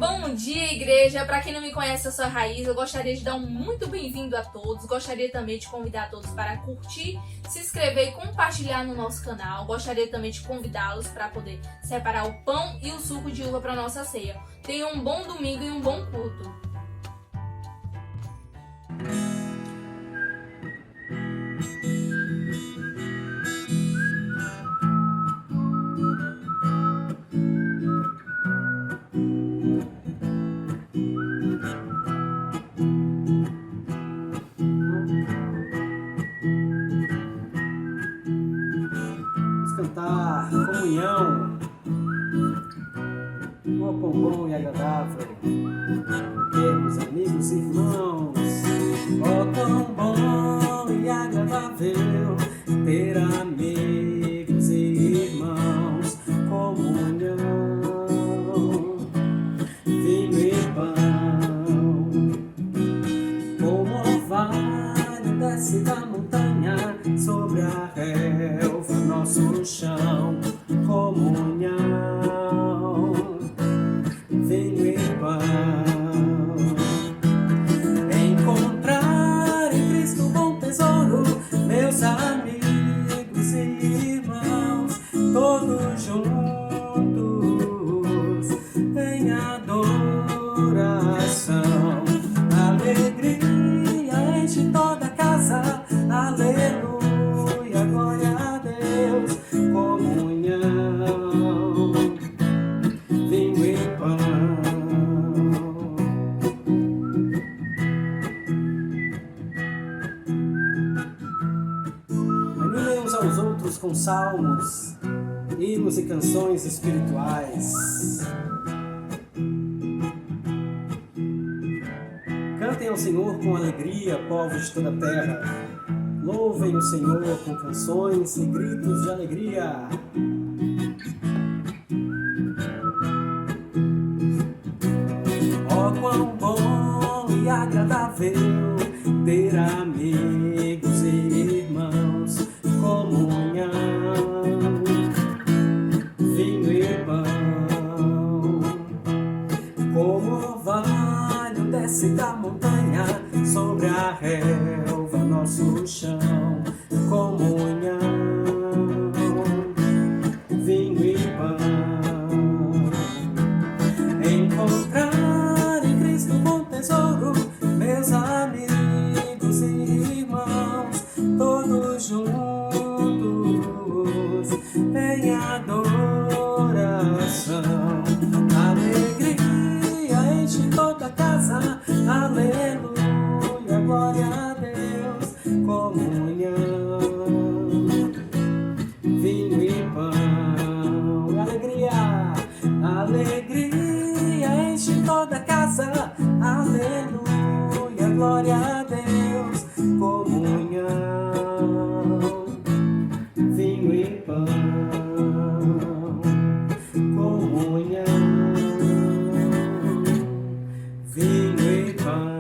Bom dia, igreja! Para quem não me conhece, eu sou a Raiz. Eu gostaria de dar um muito bem-vindo a todos. Gostaria também de convidar todos para curtir, se inscrever e compartilhar no nosso canal. Gostaria também de convidá-los para poder separar o pão e o suco de uva para nossa ceia. Tenham um bom domingo e um bom culto. Cantar comunhão, o pão bom e agradável, termos amigos e irmãos. Oh, tão bom e agradável ter amigos e irmãos, comunhão, vinho e pão, como orvalho desce da montanha sobre a relva, nosso chão, comunhão, vinho e pão. Encontrar em Cristo bom tesouro, meus amigos e irmãos, todos juntos em adoração. Alegria enche toda a casa, aleluia, glória a Deus, comunhão, vinho e pão. Animem uns aos outros com salmos, hinos e canções espirituais. Cantem ao Senhor com alegria, povos de toda a terra. Louvem o Senhor com canções e gritos de alegria. Oh, quão bom e agradável ter amigos e irmãos, comunhão, vinho e pão, como orvalho desce da montanha sobre a relva, nosso chão, comunhão, vinho e pão. Encontrar em Cristo bom tesouro, meus amigos e irmãos, todos juntos em adoração. Alegria enche toda a casa, aleluia, glória a Deus, comunhão, vinho e pão. Alegria, alegria enche toda a casa, aleluia, glória a Deus, comunhão, vinho e pão, comunhão, vinho e pão.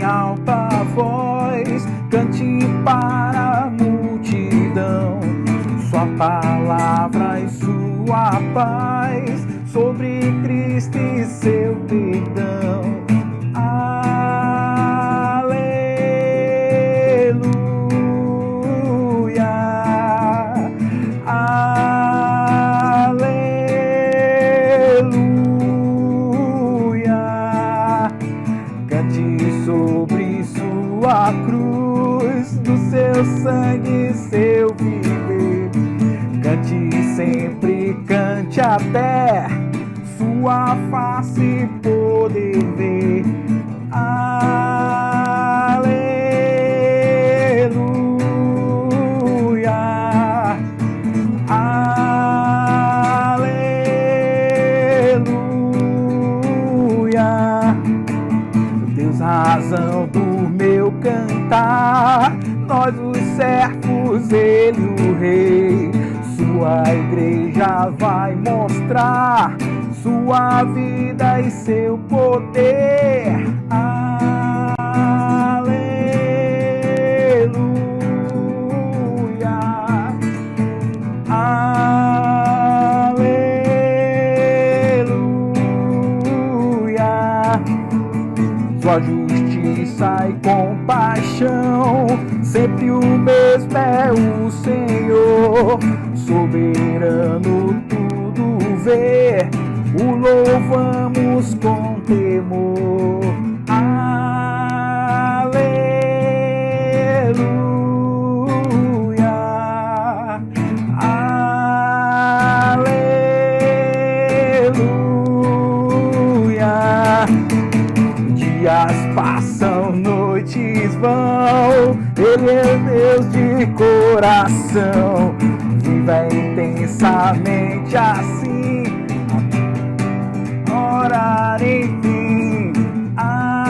Alta voz, cante para a multidão, sua palavra e sua paz, sobre Cristo e seu perdão. Aleluia, aleluia, cante sobre sua cruz, do seu sangue, seu viver. Cante sempre, cante até sua face poder ver. Aleluia, aleluia, Deus, razão do meu cantar, nós os servos, ele Rei. Sua igreja vai mostrar sua vida e seu poder. Aleluia, aleluia. Sua justiça e compaixão, sempre o mesmo é o Senhor. Soberano, tudo vê, o louvamos com temor. Aleluia, aleluia. Dias passam, noites vão, Ele é Deus de coração. Viva intensamente assim, orar enfim. Aleluia,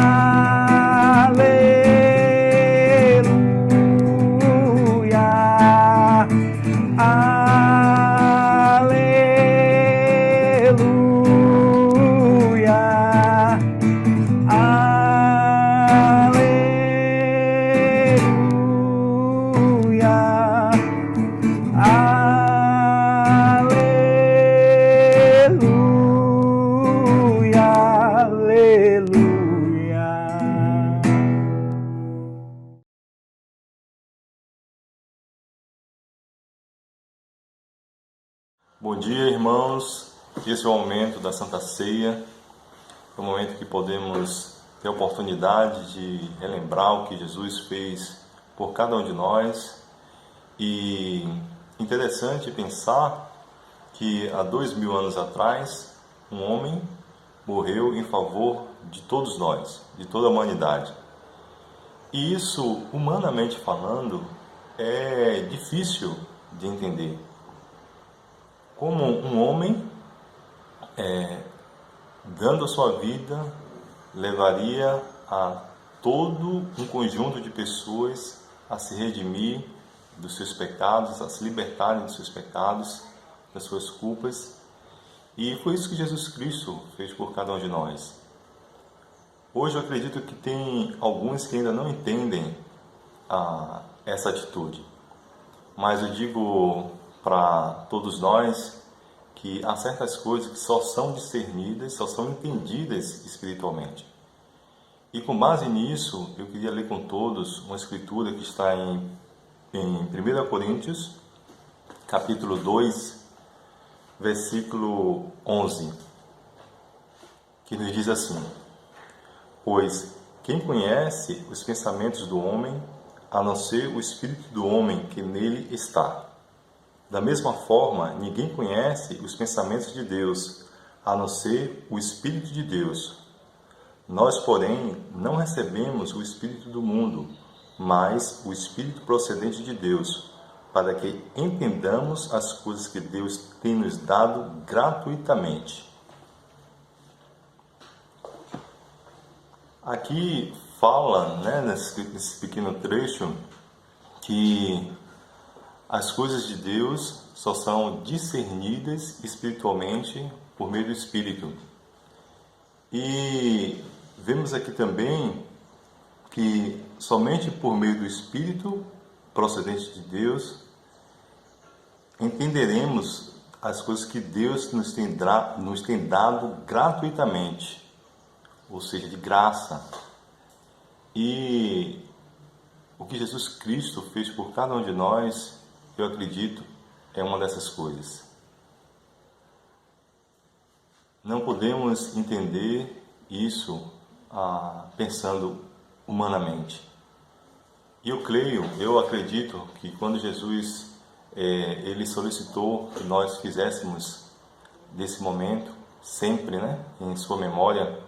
aleluia, Bom dia, irmãos. Esse é o momento da Santa Ceia. É o momento que podemos ter a oportunidade de relembrar o que Jesus fez por cada um de nós. E interessante pensar que há 2000 anos atrás, um homem morreu em favor de todos nós, de toda a humanidade. E isso, humanamente falando, é difícil de entender. Como um homem, dando a sua vida, levaria a todo um conjunto de pessoas a se redimir dos seus pecados, a se libertarem dos seus pecados, das suas culpas. E foi isso que Jesus Cristo fez por cada um de nós. Hoje eu acredito que tem alguns que ainda não entendem essa atitude. Mas eu digo para todos nós que há certas coisas que só são discernidas, só são entendidas espiritualmente. E com base nisso, eu queria ler com todos uma escritura que está em 1 Coríntios, capítulo 2, versículo 11, que nos diz assim: pois quem conhece os pensamentos do homem, a não ser o espírito do homem que nele está? Da mesma forma, ninguém conhece os pensamentos de Deus, a não ser o Espírito de Deus. Nós, porém, não recebemos o Espírito do mundo, mas o Espírito procedente de Deus, para que entendamos as coisas que Deus tem nos dado gratuitamente. Aqui fala, nesse pequeno trecho, que as coisas de Deus só são discernidas espiritualmente por meio do Espírito. E vemos aqui também que somente por meio do Espírito procedente de Deus entenderemos as coisas que Deus nos tem dado gratuitamente, ou seja, de graça. E o que Jesus Cristo fez por cada um de nós, eu acredito, é uma dessas coisas. Não podemos entender isso pensando humanamente. E eu acredito que quando Jesus ele solicitou que nós fizéssemos desse momento, sempre, em sua memória,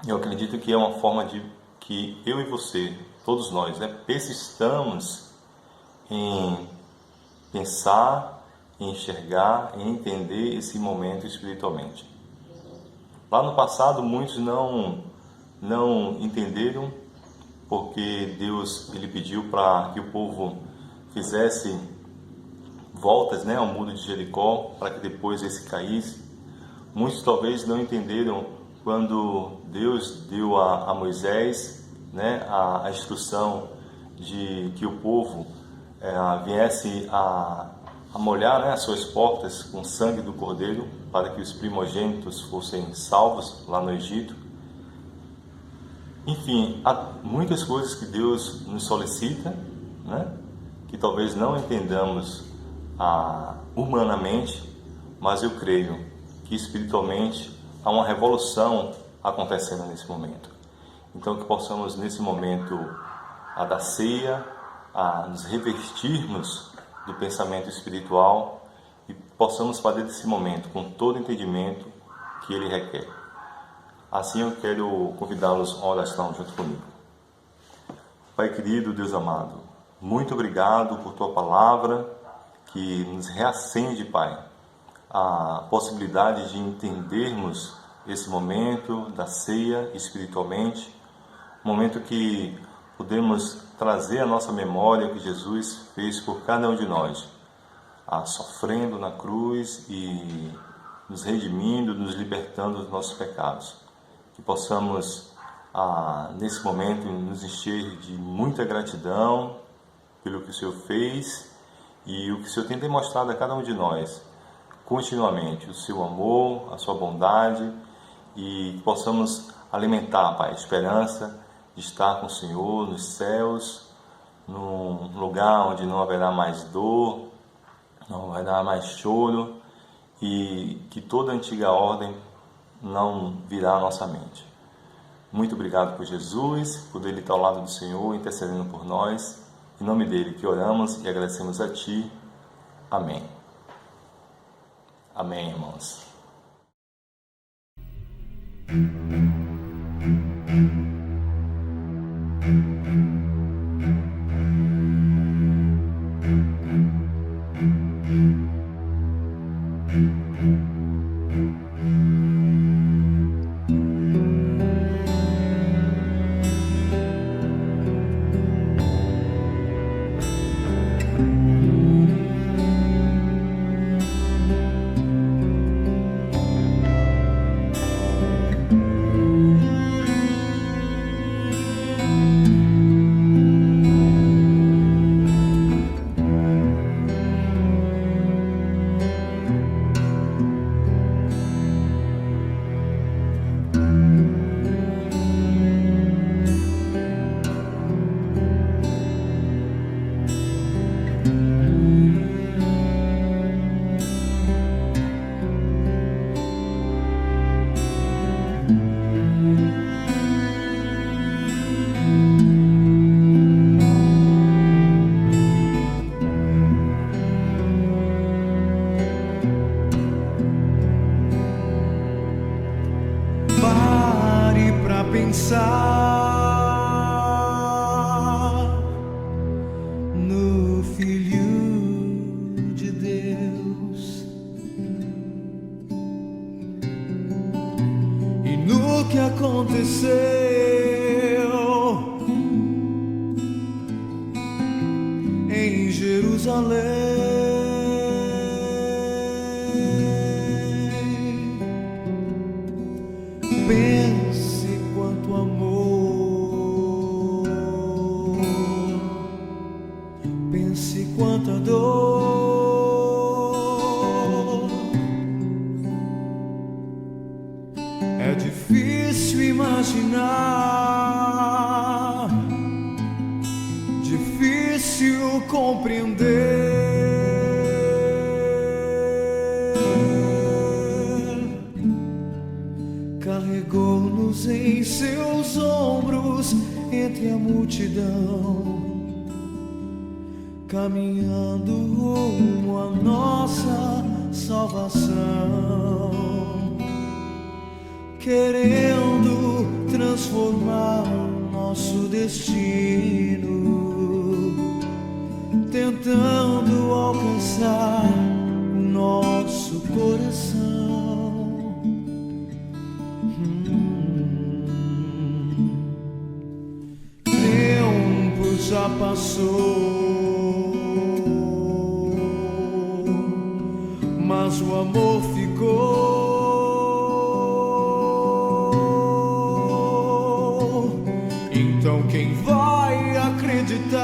eu acredito que é uma forma de que eu e você, todos nós, persistamos em pensar, em enxergar, em entender esse momento espiritualmente. Lá no passado, muitos não entenderam, porque Deus ele pediu para que o povo fizesse voltas, né, ao muro de Jericó, para que depois esse caísse. Muitos talvez não entenderam quando Deus deu a Moisés, né, a instrução de que o povo viesse a molhar, né, as suas portas com o sangue do cordeiro, para que os primogênitos fossem salvos lá no Egito. Enfim, há muitas coisas que Deus nos solicita, né, que talvez não entendamos humanamente, mas eu creio que espiritualmente há uma revolução acontecendo nesse momento. Então, que possamos nesse momento da ceia, nos revestirmos do pensamento espiritual e possamos fazer desse momento com todo o entendimento que ele requer. Assim eu quero convidá-los a oração junto comigo. Pai querido, Deus amado, muito obrigado por tua palavra que nos reacende, Pai, a possibilidade de entendermos esse momento da ceia espiritualmente, momento que podemos trazer à nossa memória o que Jesus fez por cada um de nós, sofrendo na cruz e nos redimindo, nos libertando dos nossos pecados. Que possamos, nesse momento, nos encher de muita gratidão pelo que o Senhor fez e o que o Senhor tem demonstrado a cada um de nós, continuamente, o seu amor, a sua bondade, e possamos alimentar, Pai, a esperança de estar com o Senhor nos céus, num lugar onde não haverá mais dor, não haverá mais choro, e que toda a antiga ordem não virá à nossa mente. Muito obrigado por Jesus, por Ele estar ao lado do Senhor, intercedendo por nós. Em nome dele que oramos e agradecemos a Ti. Amém. Amém, irmãos. Pensar no Filho de Deus e no que aconteceu em Jerusalém. Pense quanto amor, pense quanta dor. É difícil imaginar, difícil compreender. Carregou-nos em seus ombros entre a multidão, caminhando rumo à nossa salvação, querendo transformar nosso destino, tentando alcançar o nosso coração. Tempo já passou, mas o amor ficou. Então quem vai acreditar?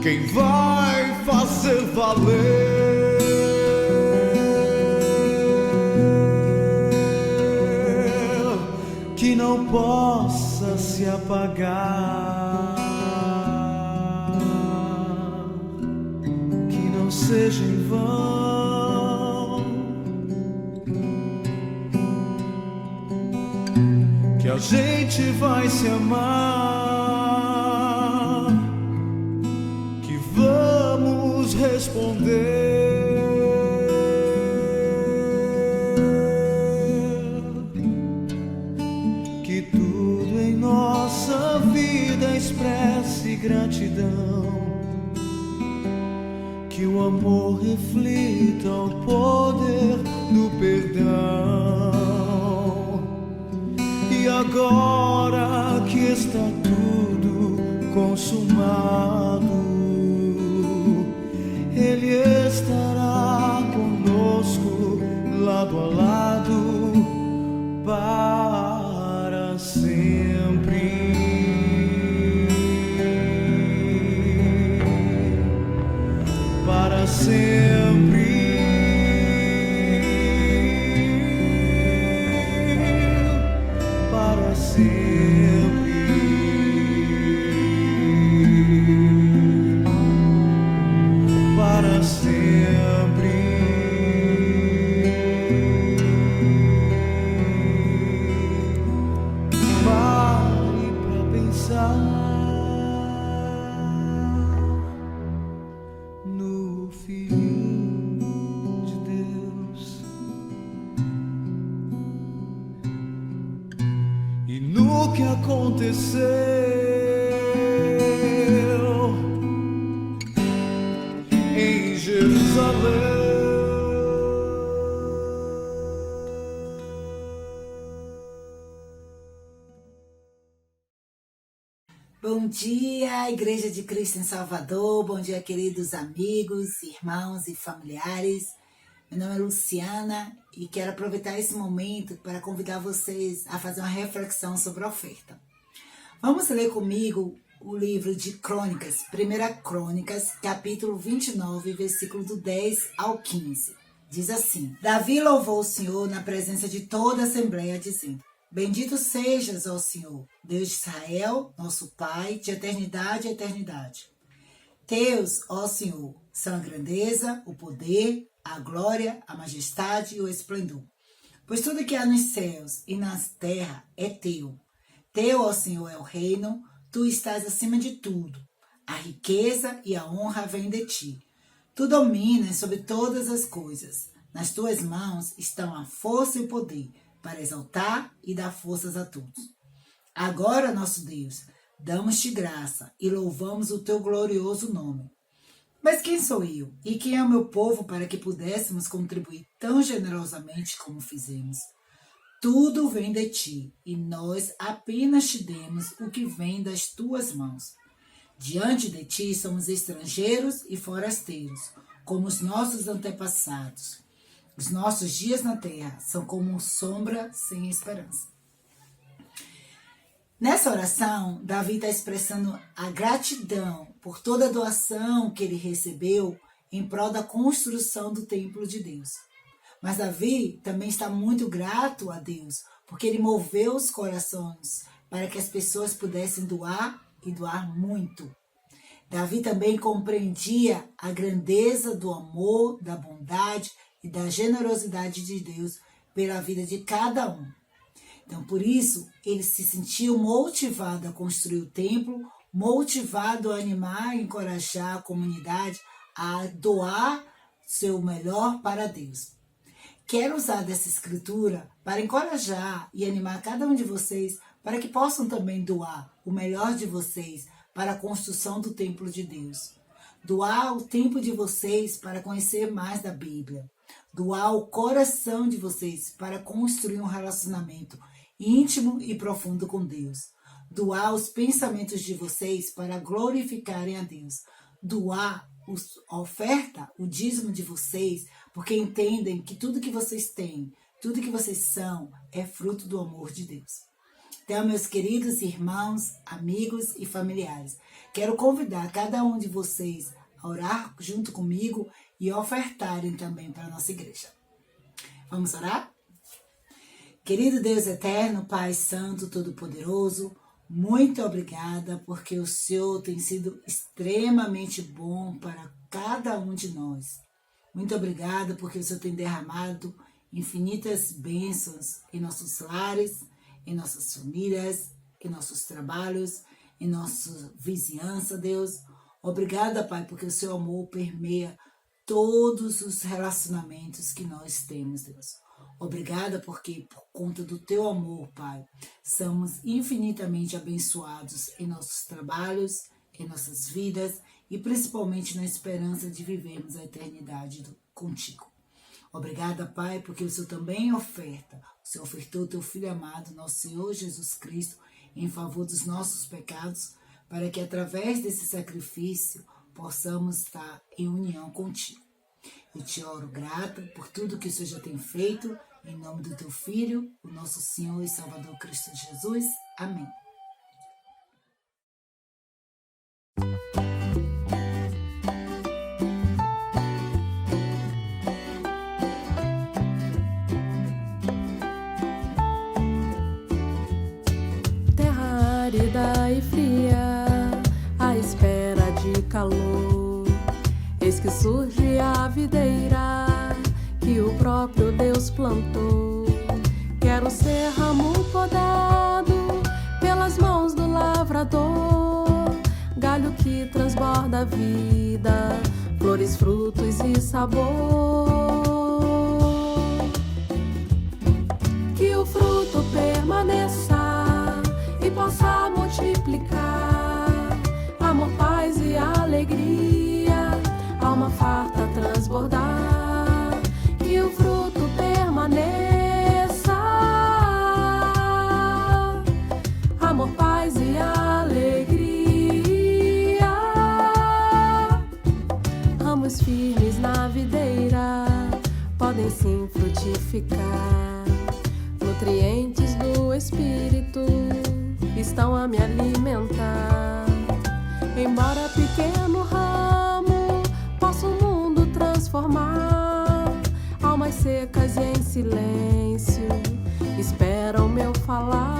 Quem vai fazer valer que não possa se apagar, que não seja em vão, que a gente vai se amar, que vamos responder. Que tudo em nossa vida expresse gratidão, que o amor reflita o poder do perdão. E agora que está tudo consumado, Ele estará conosco lado a lado para sempre. Para sempre. Para sempre. Para sempre. Pare pra pensar no Filho de Deus e no que aconteceu em Jerusalém. Bom dia, Igreja de Cristo em Salvador. Bom dia, queridos amigos, irmãos e familiares. Meu nome é Luciana e quero aproveitar esse momento para convidar vocês a fazer uma reflexão sobre a oferta. Vamos ler comigo o livro de Crônicas, 1 Crônicas, capítulo 29, versículo do 10 ao 15. Diz assim: Davi louvou o Senhor na presença de toda a Assembleia, dizendo: Bendito sejas, ó Senhor, Deus de Israel, nosso Pai, de eternidade a eternidade. Teus, ó Senhor, são a grandeza, o poder, a glória, a majestade e o esplendor. Pois tudo que há nos céus e na terra é teu. Teu, ó Senhor, é o reino, tu estás acima de tudo. A riqueza e a honra vêm de ti. Tu dominas sobre todas as coisas. Nas tuas mãos estão a força e o poder, para exaltar e dar forças a todos. Agora, nosso Deus, damos-te graça e louvamos o teu glorioso nome. Mas quem sou eu e quem é o meu povo para que pudéssemos contribuir tão generosamente como fizemos? Tudo vem de ti e nós apenas te demos o que vem das tuas mãos. Diante de ti somos estrangeiros e forasteiros, como os nossos antepassados. Os nossos dias na terra são como sombra sem esperança. Nessa oração, Davi está expressando a gratidão por toda a doação que ele recebeu em prol da construção do templo de Deus. Mas Davi também está muito grato a Deus, porque ele moveu os corações para que as pessoas pudessem doar e doar muito. Davi também compreendia a grandeza do amor, da bondade e da generosidade de Deus pela vida de cada um. Então, por isso, ele se sentiu motivado a construir o templo, motivado a animar e encorajar a comunidade a doar seu melhor para Deus. Quero usar dessa escritura para encorajar e animar cada um de vocês para que possam também doar o melhor de vocês para a construção do templo de Deus. Doar o tempo de vocês para conhecer mais da Bíblia. Doar o coração de vocês para construir um relacionamento íntimo e profundo com Deus. Doar os pensamentos de vocês para glorificarem a Deus. Doar a oferta, o dízimo de vocês, porque entendem que tudo que vocês têm, tudo que vocês são, é fruto do amor de Deus. Então, meus queridos irmãos, amigos e familiares, quero convidar cada um de vocês a orar junto comigo e ofertarem também para a nossa igreja. Vamos orar? Querido Deus eterno, Pai Santo, Todo-Poderoso, muito obrigada porque o Senhor tem sido extremamente bom para cada um de nós. Muito obrigada porque o Senhor tem derramado infinitas bênçãos em nossos lares, em nossas famílias, em nossos trabalhos, em nossa vizinhança, Deus. Obrigada, Pai, porque o Seu amor permeia todos os relacionamentos que nós temos, Deus. Obrigada porque, por conta do Teu amor, Pai, somos infinitamente abençoados em nossos trabalhos, em nossas vidas e principalmente na esperança de vivermos a eternidade contigo. Obrigada, Pai, porque o Senhor também oferta. O Senhor ofertou o Teu Filho amado, nosso Senhor Jesus Cristo, em favor dos nossos pecados, para que através desse sacrifício possamos estar em união contigo. Eu te oro grata por tudo que o Senhor já tem feito, em nome do Teu Filho, o nosso Senhor e Salvador Cristo Jesus. Amém. Terra árida e fria, à espera de calor, eis que surge a videira que o próprio Deus plantou. Quero ser ramo podado pelas mãos do lavrador, galho que transborda a vida, flores, frutos e sabor. Que o fruto permaneça e possa multiplicar amor, paz e alegria, alma farta transbordar. Que o fruto permaneça, amor, paz e alegria, ramos firmes na videira podem sim frutificar. Nutrientes do Espírito estão a me alimentar. Embora pequeno ramo, posso o mundo transformar. Almas secas e em silêncio esperam meu falar.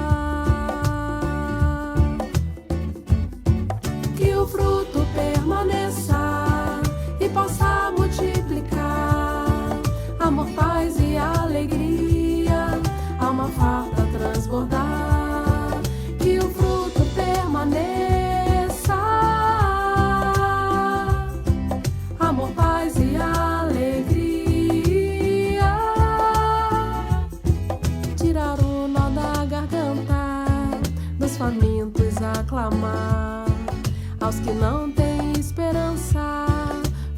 Que o fruto permaneça e possa multiplicar amor, paz e alegria, alma farta transbordar. Que o fruto permaneça, amor, paz e alegria, tirar o nó da garganta dos famintos, aclamar aos que não têm esperança,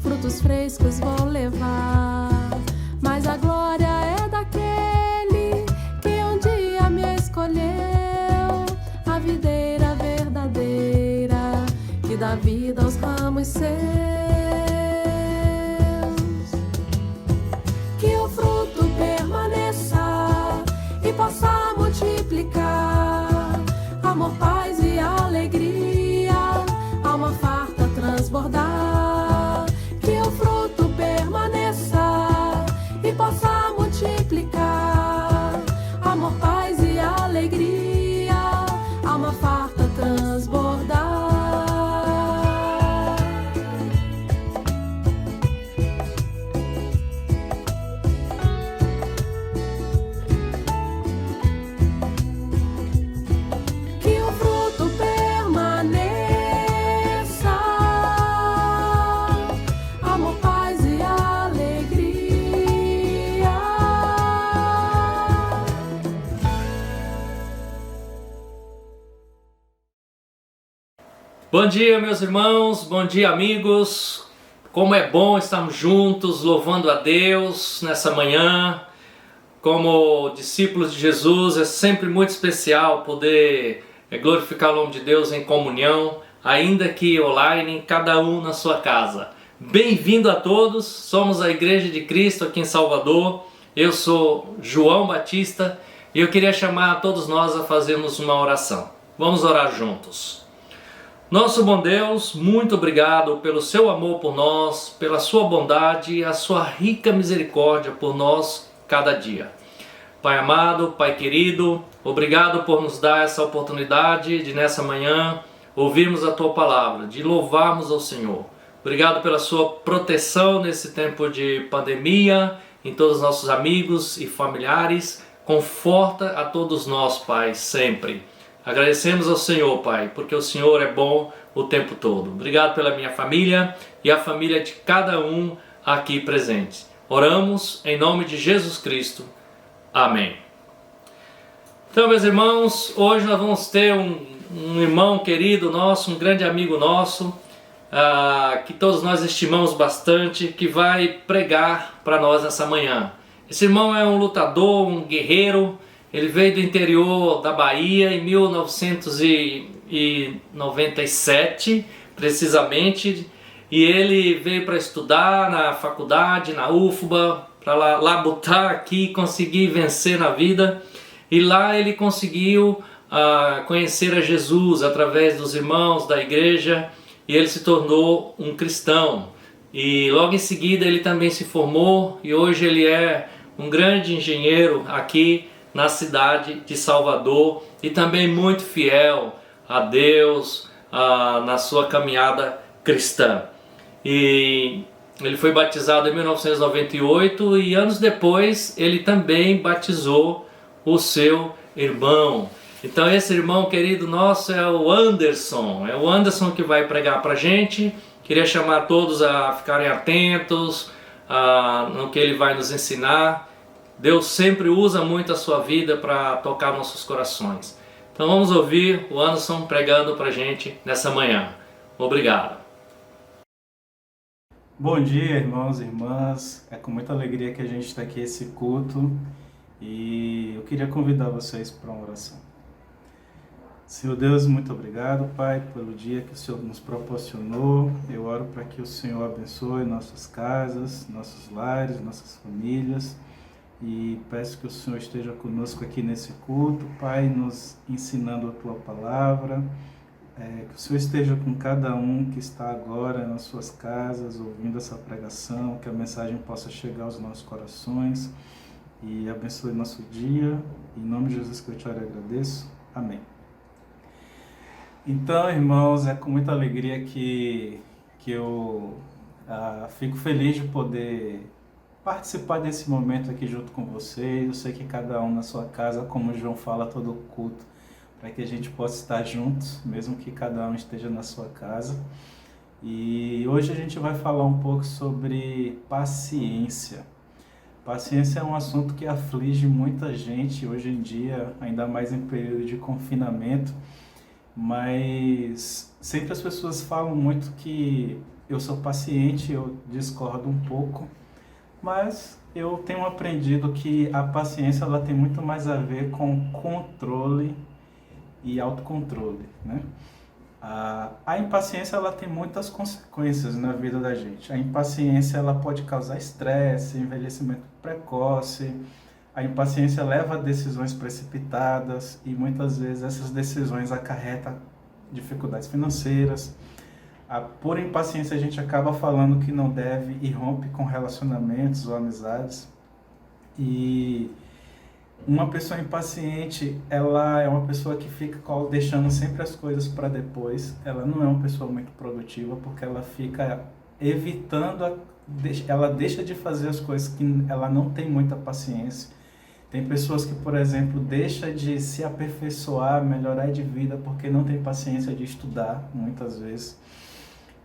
frutos frescos vou levar. Mas a glória é daquele que um dia me escolheu, a videira verdadeira que dá vida aos ramos seus. Que o fruto permaneça e possa multiplicar amor, paz e alegria, alma farta transbordar. Que o fruto permaneça e possa multiplicar amor, paz e alegria, alma farta transbordar. Que o fruto permaneça, amor, paz e alegria. Bom dia, meus irmãos, bom dia, amigos. Como é bom estarmos juntos, louvando a Deus nessa manhã. Como discípulos de Jesus, é sempre muito especial poder glorificar o nome de Deus em comunhão, ainda que online, cada um na sua casa. Bem-vindo a todos, somos a Igreja de Cristo aqui em Salvador. Eu sou João Batista e eu queria chamar a todos nós a fazermos uma oração. Vamos orar juntos. Nosso bom Deus, muito obrigado pelo seu amor por nós, pela sua bondade e a sua rica misericórdia por nós cada dia. Pai amado, Pai querido, obrigado por nos dar essa oportunidade de nessa manhã ouvirmos a Tua palavra, de louvarmos ao Senhor. Obrigado pela Sua proteção nesse tempo de pandemia, em todos os nossos amigos e familiares. Conforta a todos nós, Pai, sempre. Agradecemos ao Senhor, Pai, porque o Senhor é bom o tempo todo. Obrigado pela minha família e a família de cada um aqui presente. Oramos em nome de Jesus Cristo. Amém. Então, meus irmãos, hoje nós vamos ter um irmão querido nosso, um grande amigo nosso, que todos nós estimamos bastante, que vai pregar para nós nessa manhã. Esse irmão é um lutador, um guerreiro. Ele veio do interior da Bahia em 1997, precisamente, e ele veio para estudar na faculdade, na UFBA, para labutar aqui, conseguir vencer na vida. E lá ele conseguiu conhecer a Jesus através dos irmãos da igreja, e ele se tornou um cristão. E logo em seguida ele também se formou, e hoje ele é um grande engenheiro aqui na cidade de Salvador, e também muito fiel a Deus na sua caminhada cristã. E ele foi batizado em 1998 e anos depois ele também batizou o seu irmão. Então esse irmão querido nosso é o Anderson. É o Anderson que vai pregar para a gente. Queria chamar todos a ficarem atentos no que ele vai nos ensinar. Deus sempre usa muito a sua vida para tocar nossos corações. Então vamos ouvir o Anderson pregando para a gente nessa manhã. Obrigado. Bom dia, irmãos e irmãs. É com muita alegria que a gente está aqui esse culto e eu queria convidar vocês para uma oração. Senhor Deus, muito obrigado, Pai, pelo dia que o Senhor nos proporcionou. Eu oro para que o Senhor abençoe nossas casas, nossos lares, nossas famílias, e peço que o Senhor esteja conosco aqui nesse culto, Pai, nos ensinando a Tua palavra. Que o Senhor esteja com cada um que está agora nas suas casas ouvindo essa pregação, que a mensagem possa chegar aos nossos corações e abençoe nosso dia. Em nome de Jesus que eu te agradeço. Amém. Então, irmãos, é com muita alegria que eu fico feliz de poder participar desse momento aqui junto com vocês. Eu sei que cada um na sua casa, como o João fala todo culto, para que a gente possa estar juntos, mesmo que cada um esteja na sua casa. E hoje a gente vai falar um pouco sobre paciência. Paciência é um assunto que aflige muita gente hoje em dia, ainda mais em período de confinamento, mas sempre as pessoas falam muito que eu sou paciente, eu discordo um pouco, mas eu tenho aprendido que a paciência ela tem muito mais a ver com controle e autocontrole, né? A impaciência ela tem muitas consequências na vida da gente. A impaciência ela pode causar estresse, envelhecimento precoce. A impaciência leva a decisões precipitadas e muitas vezes essas decisões acarretam dificuldades financeiras. Por impaciência a gente acaba falando que não deve e rompe com relacionamentos ou amizades. E uma pessoa impaciente, ela é uma pessoa que fica deixando sempre as coisas para depois. Ela não é uma pessoa muito produtiva porque ela fica evitando, ela deixa de fazer as coisas que ela não tem muita paciência. Tem pessoas que, por exemplo, deixam de se aperfeiçoar, melhorar de vida porque não tem paciência de estudar, muitas vezes.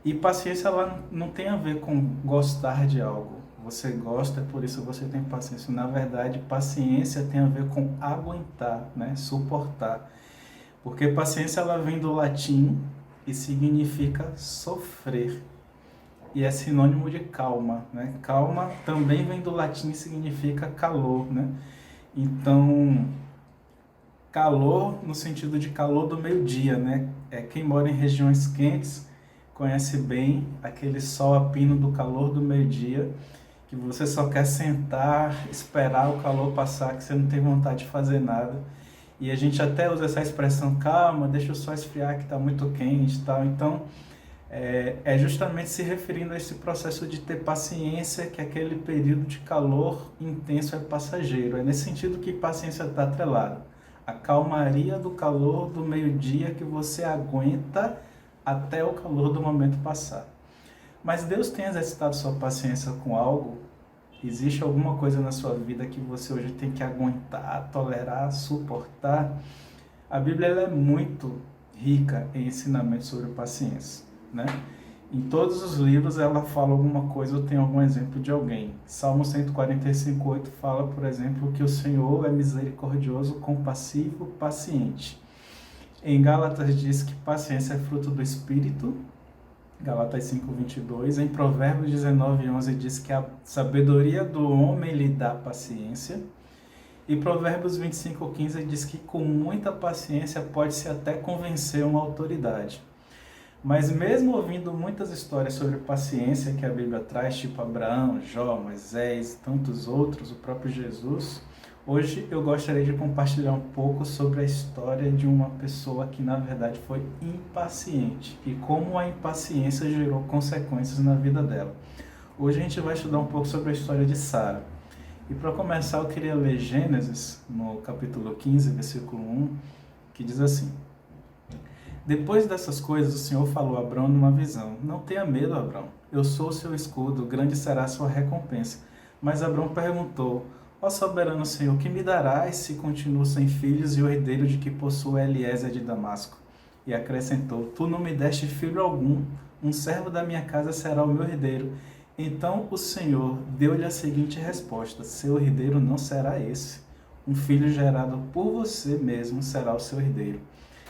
E paciência ela não tem a ver com gostar de algo. Você gosta, por isso você tem paciência. Na verdade, paciência tem a ver com aguentar, né? Suportar. Porque paciência ela vem do latim e significa sofrer. E é sinônimo de calma, né? Calma também vem do latim e significa calor, né? Então, calor no sentido de calor do meio-dia, né? Quem mora em regiões quentes conhece bem aquele sol a pino do calor do meio-dia, que você só quer sentar, esperar o calor passar, que você não tem vontade de fazer nada. E a gente até usa essa expressão, calma, deixa o sol esfriar que está muito quente e tal. Então, é justamente se referindo a esse processo de ter paciência, que aquele período de calor intenso é passageiro. É nesse sentido que paciência está atrelada. A calmaria do calor do meio-dia que você aguenta até o calor do momento passar. Mas Deus tem exercitado sua paciência com algo? Existe alguma coisa na sua vida que você hoje tem que aguentar, tolerar, suportar? A Bíblia ela é muito rica em ensinamentos sobre paciência, né? Em todos os livros ela fala alguma coisa ou tem algum exemplo de alguém. Salmo 145:8 fala, por exemplo, que o Senhor é misericordioso, compassivo, paciente. Em Gálatas diz que paciência é fruto do Espírito, Gálatas 5:22. Em Provérbios 19:11 diz que a sabedoria do homem lhe dá paciência. E Provérbios 25:15 diz que com muita paciência pode-se até convencer uma autoridade. Mas mesmo ouvindo muitas histórias sobre paciência que a Bíblia traz, tipo Abraão, Jó, Moisés e tantos outros, o próprio Jesus, hoje eu gostaria de compartilhar um pouco sobre a história de uma pessoa que na verdade foi impaciente e como a impaciência gerou consequências na vida dela. Hoje a gente vai estudar um pouco sobre a história de Sara. E para começar eu queria ler Gênesis, no capítulo 15, versículo 1, que diz assim: Depois dessas coisas, o Senhor falou a Abrão numa visão: Não tenha medo, Abrão, eu sou o seu escudo, grande será a sua recompensa. Mas Abrão perguntou: Ó soberano Senhor, que me darás se continuo sem filhos e o herdeiro de que possuo é Eliezer de Damasco? E acrescentou: Tu não me deste filho algum, um servo da minha casa será o meu herdeiro. Então o Senhor deu-lhe a seguinte resposta: Seu herdeiro não será esse. Um filho gerado por você mesmo será o seu herdeiro.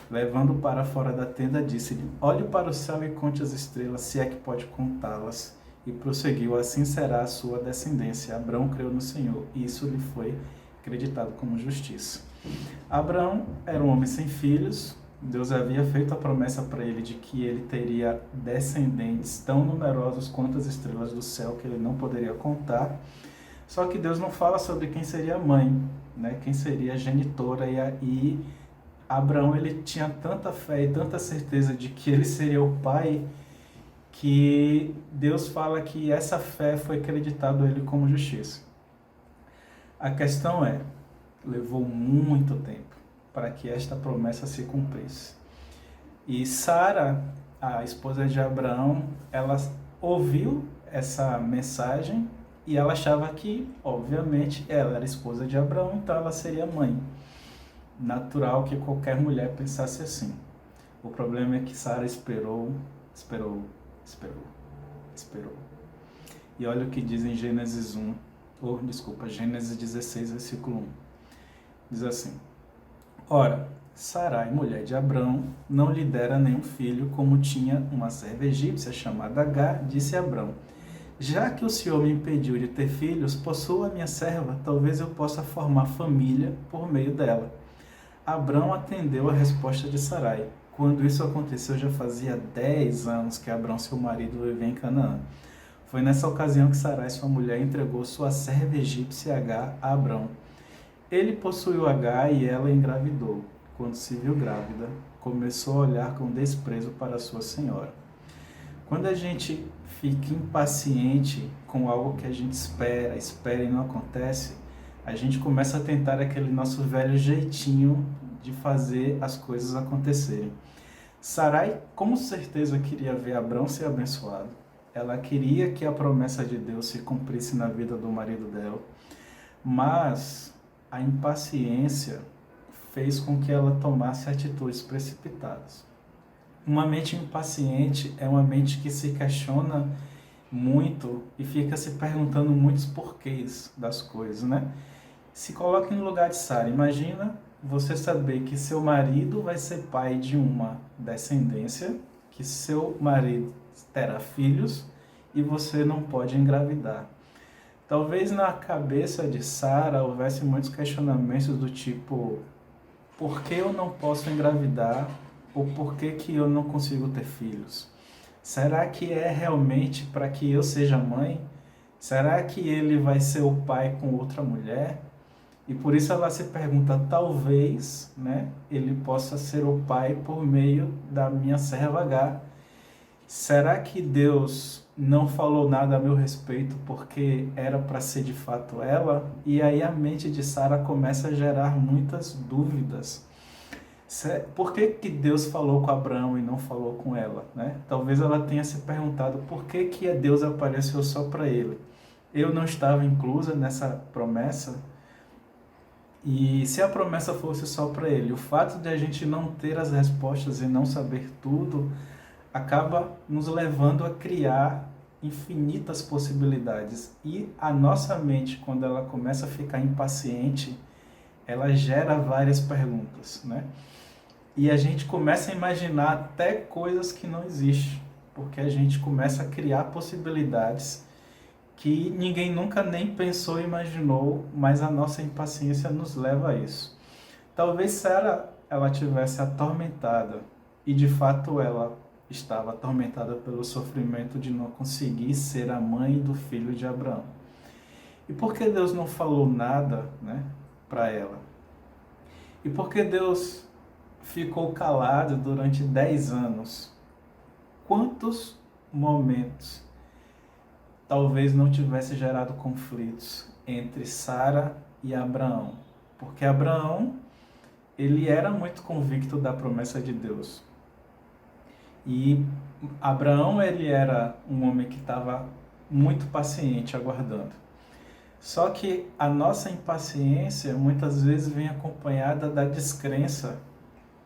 Levando-o para fora da tenda, disse-lhe: Olhe para o céu e conte as estrelas, se é que pode contá-las. E prosseguiu: Assim será a sua descendência. Abrão creu no Senhor, e isso lhe foi acreditado como justiça. Abrão era um homem sem filhos. Deus havia feito a promessa para ele de que ele teria descendentes tão numerosos quanto as estrelas do céu, que ele não poderia contar. Só que Deus não fala sobre quem seria a mãe, né? Quem seria a genitora. E Abraão ele tinha tanta fé e tanta certeza de que ele seria o pai, que Deus fala que essa fé foi acreditada a ele como justiça. A questão é, levou muito tempo para que esta promessa se cumprisse. E Sara, a esposa de Abraão, ela ouviu essa mensagem e ela achava que, obviamente, ela era esposa de Abraão, então ela seria mãe. Natural que qualquer mulher pensasse assim. O problema é que Sara esperou. E olha o que diz em Gênesis 16, versículo 1. Diz assim: Ora, Sarai, mulher de Abrão, não lhe dera nenhum filho, como tinha uma serva egípcia chamada Agar, disse Abrão: Já que o Senhor me impediu de ter filhos, possua minha serva, talvez eu possa formar família por meio dela. Abrão atendeu a resposta de Sarai. Quando isso aconteceu, já fazia 10 anos que Abrão, seu marido, vivia em Canaã. Foi nessa ocasião que Sarai, sua mulher, entregou sua serva egípcia Agar a Abrão. Ele possuiu Agar e ela engravidou. Quando se viu grávida, começou a olhar com desprezo para sua senhora. Quando a gente fica impaciente com algo que a gente espera e não acontece, a gente começa a tentar aquele nosso velho jeitinho de fazer as coisas acontecerem. Sarai com certeza queria ver Abrão ser abençoado. Ela queria que a promessa de Deus se cumprisse na vida do marido dela, mas a impaciência fez com que ela tomasse atitudes precipitadas. Uma mente impaciente é uma mente que se questiona muito e fica se perguntando muitos porquês das coisas, né? Se coloque no lugar de Sara. Imagina você saber que seu marido vai ser pai de uma descendência, que seu marido terá filhos e você não pode engravidar. Talvez na cabeça de Sara houvesse muitos questionamentos do tipo: por que eu não posso engravidar? Ou por que eu não consigo ter filhos? Será que é realmente para que eu seja mãe? Será que ele vai ser o pai com outra mulher? E por isso ela se pergunta, talvez, né, ele possa ser o pai por meio da minha serva Agar. Será que Deus não falou nada a meu respeito porque era para ser de fato ela? E aí a mente de Sara começa a gerar muitas dúvidas. Por que Deus falou com Abraão e não falou com ela, né? Talvez ela tenha se perguntado por que Deus apareceu só para ele. Eu não estava inclusa nessa promessa? E se a promessa fosse só para ele, o fato de a gente não ter as respostas e não saber tudo acaba nos levando a criar infinitas possibilidades. E a nossa mente, quando ela começa a ficar impaciente, ela gera várias perguntas, né? E a gente começa a imaginar até coisas que não existem, porque a gente começa a criar possibilidades que ninguém nunca nem pensou e imaginou, mas a nossa impaciência nos leva a isso. Talvez Sara ela tivesse atormentada, e de fato ela estava atormentada pelo sofrimento de não conseguir ser a mãe do filho de Abraão. E por que Deus não falou nada, né, para ela? E por que Deus ficou calado durante 10 anos? Quantos momentos talvez não tivesse gerado conflitos entre Sara e Abraão? Porque Abraão, ele era muito convicto da promessa de Deus. E Abraão, ele era um homem que estava muito paciente, aguardando. Só que a nossa impaciência muitas vezes vem acompanhada da descrença,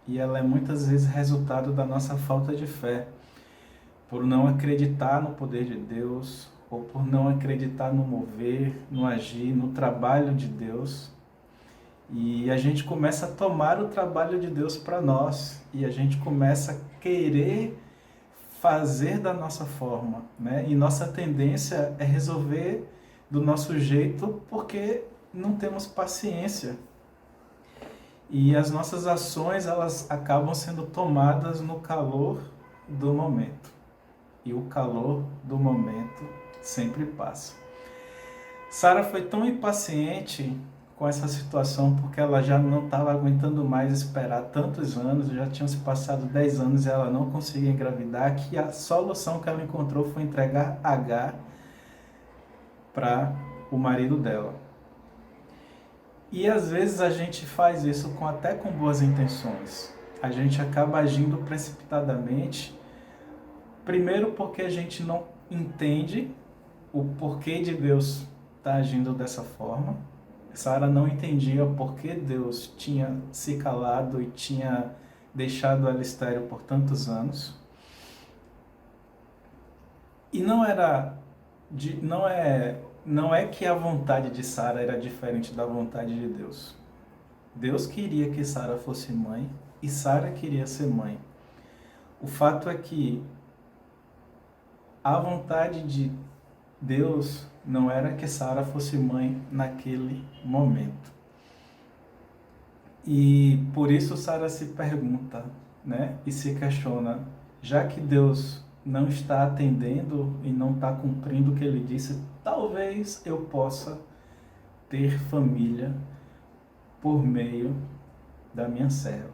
e ela é muitas vezes resultado da nossa falta de fé, por não acreditar no poder de Deus, ou por não acreditar no mover, no agir, no trabalho de Deus. E a gente começa a tomar o trabalho de Deus para nós, e a gente começa a querer fazer da nossa forma, né? E nossa tendência é resolver do nosso jeito porque não temos paciência. E as nossas ações, elas acabam sendo tomadas no calor do momento. E o calor do momento sempre passa. Sara foi tão impaciente com essa situação porque ela já não estava aguentando mais esperar tantos anos, já tinham se passado 10 anos e ela não conseguia engravidar, que a solução que ela encontrou foi entregar Agar para o marido dela. E às vezes a gente faz isso até com boas intenções. A gente acaba agindo precipitadamente, primeiro porque a gente não entende o porquê de Deus estar agindo dessa forma. Sara não entendia por que Deus tinha se calado e tinha deixado ela estéril por tantos anos. E não é que a vontade de Sara era diferente da vontade de Deus. Deus queria que Sara fosse mãe e Sara queria ser mãe. O fato é que a vontade de Deus não era que Sara fosse mãe naquele momento. E por isso Sara se pergunta, né, e se questiona, já que Deus não está atendendo e não está cumprindo o que ele disse, talvez eu possa ter família por meio da minha serva.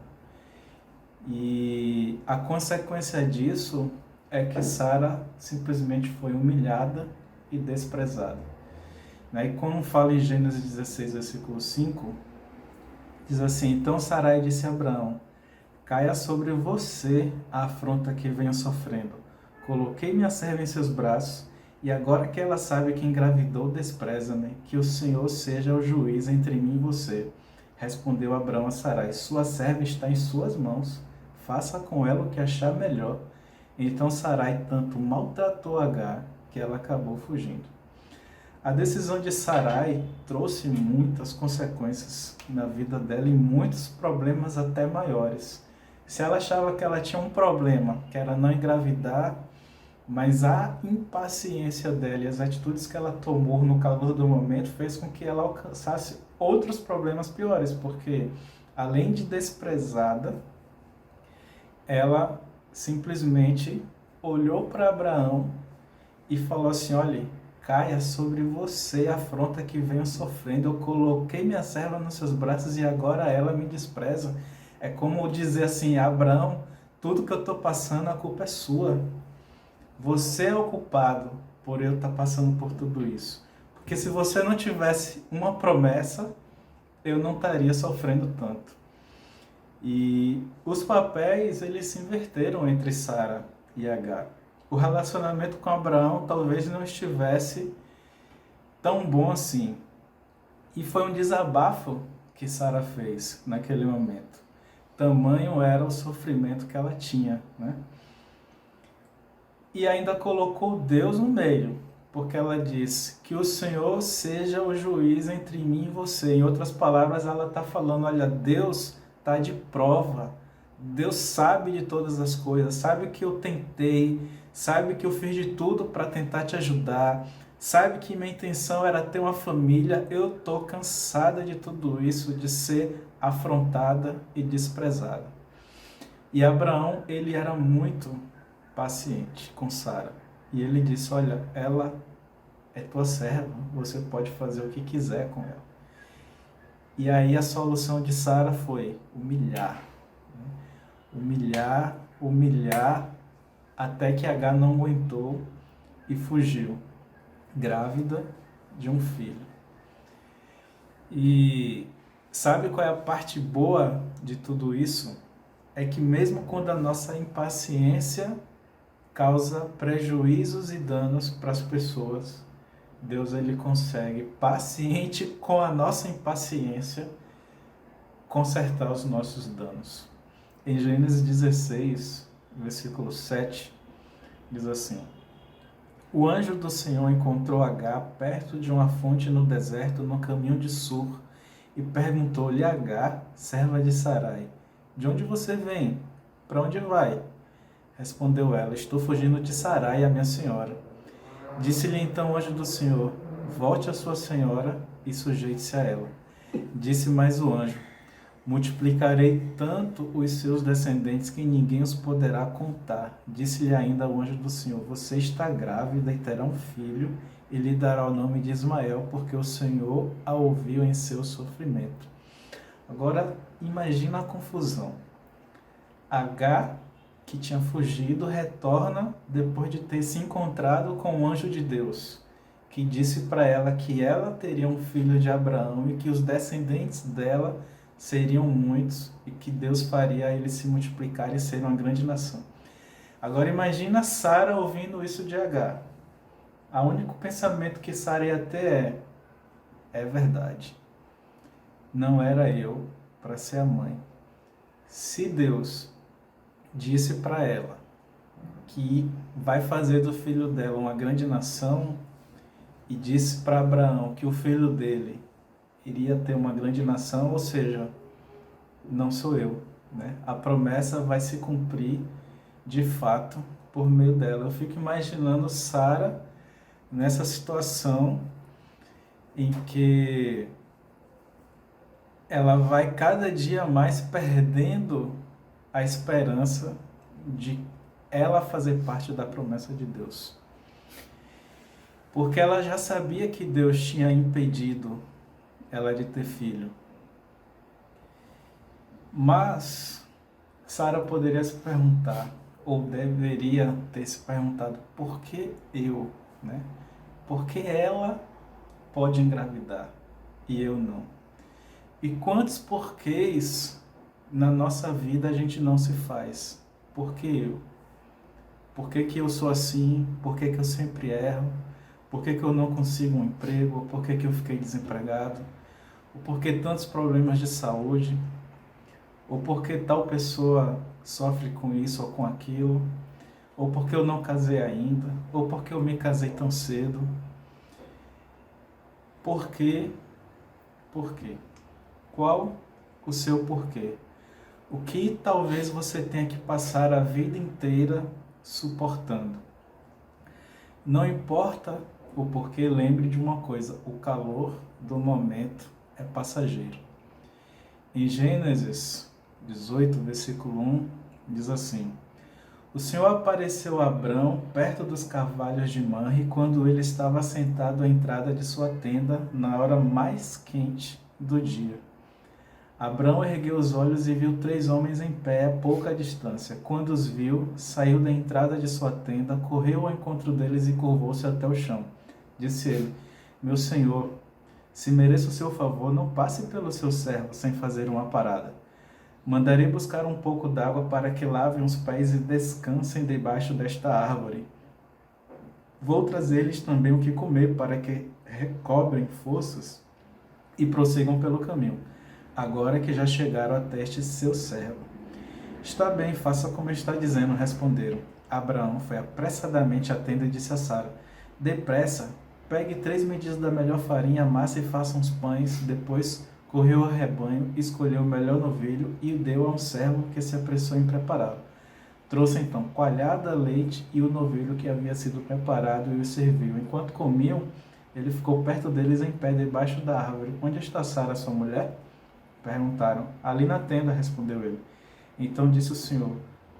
E a consequência disso é que Sara simplesmente foi humilhada e desprezada. E como fala em Gênesis 16, versículo 5, diz assim, então Sarai disse a Abraão, caia sobre você a afronta que venho sofrendo. Coloquei minha serva em seus braços, e agora que ela sabe que engravidou, despreza-me, que o Senhor seja o juiz entre mim e você. Respondeu Abraão a Sarai, sua serva está em suas mãos, faça com ela o que achar melhor. Então Sarai tanto maltratou Agar, que ela acabou fugindo. A decisão de Sarai trouxe muitas consequências na vida dela e muitos problemas até maiores. Se ela achava que ela tinha um problema, que era não engravidar, mas a impaciência dela e as atitudes que ela tomou no calor do momento fez com que ela alcançasse outros problemas piores, porque além de desprezada, ela simplesmente olhou para Abraão e falou assim: olha, caia sobre você a afronta que venho sofrendo. Eu coloquei minha serva nos seus braços e agora ela me despreza. É como dizer assim: Abraão, tudo que eu estou passando, a culpa é sua. Você é o culpado por eu estar passando por tudo isso. Porque se você não tivesse uma promessa, eu não estaria sofrendo tanto. E os papéis, eles se inverteram entre Sara e Agar. O relacionamento com Abraão talvez não estivesse tão bom assim. E foi um desabafo que Sara fez naquele momento. Tamanho era o sofrimento que ela tinha, né? E ainda colocou Deus no meio, porque ela disse que o Senhor seja o juiz entre mim e você. Em outras palavras, ela está falando: olha, Deus está de prova. Deus sabe de todas as coisas, sabe que eu tentei, sabe que eu fiz de tudo para tentar te ajudar, sabe que minha intenção era ter uma família. Eu estou cansada de tudo isso, de ser afrontada e desprezada. E Abraão, ele era muito paciente com Sara. E ele disse: olha, ela é tua serva, você pode fazer o que quiser com ela. E aí a solução de Sara foi humilhar. Humilhar, humilhar, até que Agar não aguentou e fugiu, grávida de um filho. E sabe qual é a parte boa de tudo isso? É que mesmo quando a nossa impaciência causa prejuízos e danos para as pessoas, Deus, ele consegue, paciente com a nossa impaciência, consertar os nossos danos. Em Gênesis 16, versículo 7, diz assim: o anjo do Senhor encontrou Agar perto de uma fonte no deserto, no caminho de Sur, e perguntou-lhe: Agar, serva de Sarai, de onde você vem? Para onde vai? Respondeu ela: estou fugindo de Sarai, a minha senhora. Disse-lhe então o anjo do Senhor: volte a sua senhora e sujeite-se a ela. Disse mais o anjo: multiplicarei tanto os seus descendentes que ninguém os poderá contar. Disse-lhe ainda o anjo do Senhor: você está grávida e terá um filho, e lhe dará o nome de Ismael, porque o Senhor a ouviu em seu sofrimento. Agora, imagina a confusão. Agar, que tinha fugido, retorna depois de ter se encontrado com o anjo de Deus, que disse para ela que ela teria um filho de Abraão e que os descendentes dela seriam muitos e que Deus faria eles se multiplicar e ser uma grande nação. Agora imagina Sara ouvindo isso de Agar. O único pensamento que Sara ia ter é verdade. Não era eu para ser a mãe. Se Deus disse para ela que vai fazer do filho dela uma grande nação, e disse para Abraão que o filho dele iria ter uma grande nação, ou seja, não sou eu, né? A promessa vai se cumprir de fato por meio dela. Eu fico imaginando Sara nessa situação em que ela vai cada dia mais perdendo a esperança de ela fazer parte da promessa de Deus. Porque ela já sabia que Deus tinha impedido ela de ter filho. Mas Sara poderia se perguntar, ou deveria ter se perguntado: por que eu, né? Por que ela pode engravidar e eu não? E quantos porquês na nossa vida a gente não se faz? Por que eu? Por que eu sou assim? Por que eu sempre erro? Por que eu não consigo um emprego? Por que eu fiquei desempregado? Ou por que tantos problemas de saúde? Ou por que tal pessoa sofre com isso ou com aquilo? Ou por que eu não casei ainda? Ou por que eu me casei tão cedo? Por quê? Por quê? Qual o seu porquê? O que talvez você tenha que passar a vida inteira suportando? Não importa o porquê, lembre de uma coisa: o calor do momento é passageiro. Em Gênesis 18, versículo 1, diz assim: O Senhor apareceu a Abrão perto dos carvalhos de Manre, quando ele estava sentado à entrada de sua tenda, na hora mais quente do dia. Abrão ergueu os olhos e viu 3 homens em pé a pouca distância. Quando os viu, saiu da entrada de sua tenda, correu ao encontro deles e curvou-se até o chão. Disse ele: Meu senhor, se mereço o seu favor, não passe pelo seu servo sem fazer uma parada. Mandarei buscar um pouco d'água para que lavem os pés e descansem debaixo desta árvore. Vou trazer-lhes também o que comer para que recobrem forças e prossigam pelo caminho, agora que já chegaram até este seu servo. Está bem, faça como está dizendo, responderam. Abraão foi apressadamente à tenda e disse a Sara: Depressa, pegue 3 medidas da melhor farinha, amassa e faça uns pães. Depois correu ao rebanho, escolheu o melhor novilho e o deu a um servo que se apressou em prepará-lo. Trouxe então coalhada, leite e o novilho que havia sido preparado e o serviu. Enquanto comiam, ele ficou perto deles em pé debaixo da árvore. Onde está Sara, sua mulher? Perguntaram. Ali na tenda, respondeu ele. Então disse o Senhor: